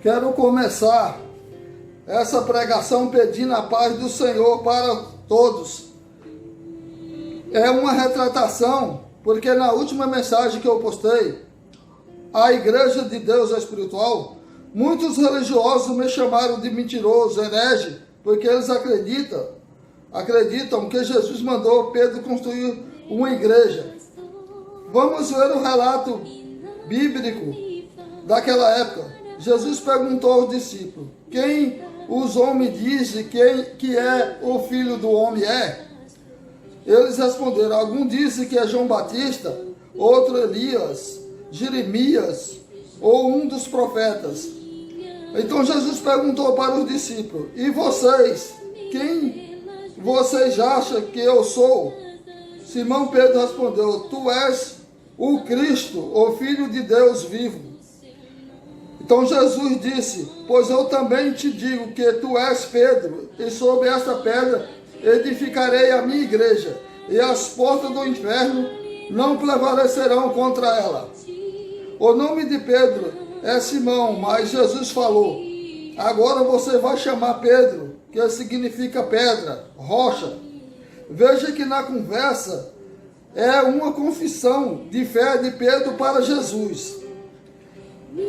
Quero começar essa pregação pedindo a paz do Senhor para todos. É uma retratação, porque na última mensagem que eu postei, a Igreja de Deus Espiritual, muitos religiosos me chamaram de mentiroso, herege, porque eles acreditam que Jesus mandou Pedro construir uma igreja. Vamos ver o relato bíblico daquela época. Jesus perguntou aos discípulos: quem os homens dizem que é o Filho do Homem é? Eles responderam: alguns dizem que é João Batista, outro Elias, Jeremias ou um dos profetas. Então Jesus perguntou para os discípulos: e vocês? Quem vocês acham que eu sou? Simão Pedro respondeu: tu és o Cristo, o Filho de Deus vivo. Então Jesus disse: pois eu também te digo que tu és Pedro, e sobre esta pedra edificarei a minha igreja, e as portas do inferno não prevalecerão contra ela. O nome de Pedro é Simão, mas Jesus falou: agora você vai chamar Pedro, que significa pedra, rocha. Veja que na conversa é uma confissão de fé de Pedro para Jesus.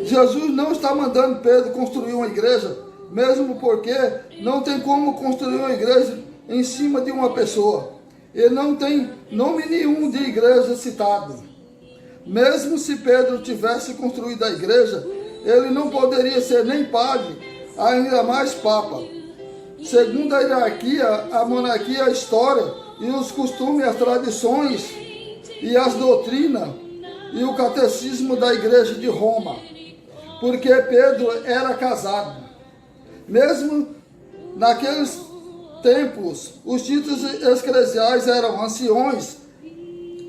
Jesus não está mandando Pedro construir uma igreja, mesmo porque não tem como construir uma igreja em cima de uma pessoa. E não tem nome nenhum de igreja citado. Mesmo se Pedro tivesse construído a igreja, ele não poderia ser nem padre, ainda mais papa. Segundo a hierarquia, a monarquia, a história e os costumes, as tradições e as doutrinas e o catecismo da igreja de Roma. Porque Pedro era casado. Mesmo naqueles tempos, os títulos eclesiais eram anciões,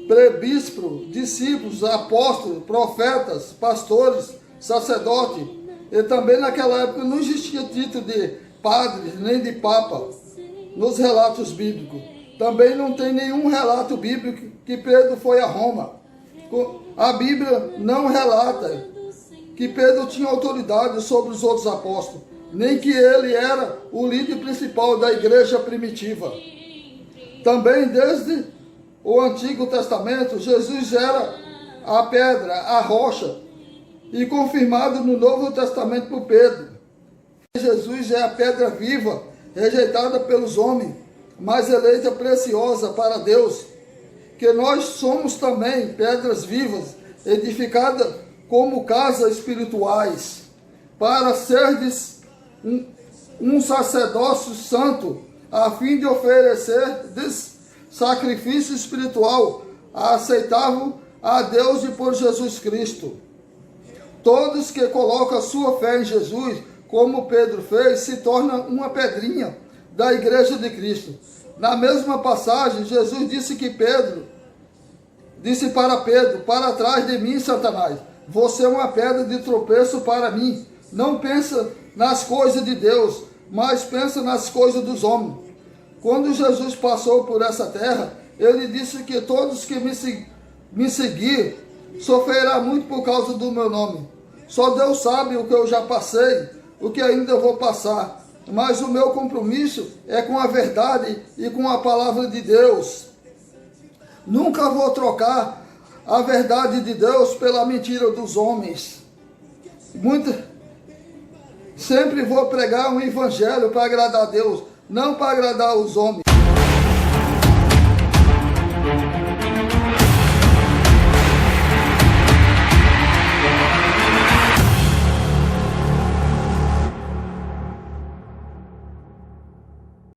presbíteros, discípulos, apóstolos, profetas, pastores, sacerdotes. E também naquela época não existia título de padre nem de papa nos relatos bíblicos. Também não tem nenhum relato bíblico que Pedro foi a Roma. A Bíblia não relata que Pedro tinha autoridade sobre os outros apóstolos, nem que ele era o líder principal da igreja primitiva. Também desde o Antigo Testamento, Jesus era a pedra, a rocha, e confirmado no Novo Testamento por Pedro. Jesus é a pedra viva, rejeitada pelos homens, mas eleita preciosa para Deus, que nós somos também pedras vivas, edificadas como casas espirituais, para serdes um sacerdócio santo, a fim de oferecer sacrifício espiritual aceitável a Deus e por Jesus Cristo. Todos que colocam a sua fé em Jesus, como Pedro fez, se tornam uma pedrinha da igreja de Cristo. Na mesma passagem, Jesus disse para Pedro: para trás de mim, Satanás, você é uma pedra de tropeço para mim. Não pensa nas coisas de Deus, mas pensa nas coisas dos homens. Quando Jesus passou por essa terra, ele disse que todos que me seguir sofrerá muito por causa do meu nome. Só Deus sabe o que eu já passei, o que ainda vou passar. Mas o meu compromisso é com a verdade e com a palavra de Deus. Nunca vou trocar a verdade de Deus pela mentira dos homens. Sempre vou pregar um evangelho para agradar a Deus, não para agradar os homens.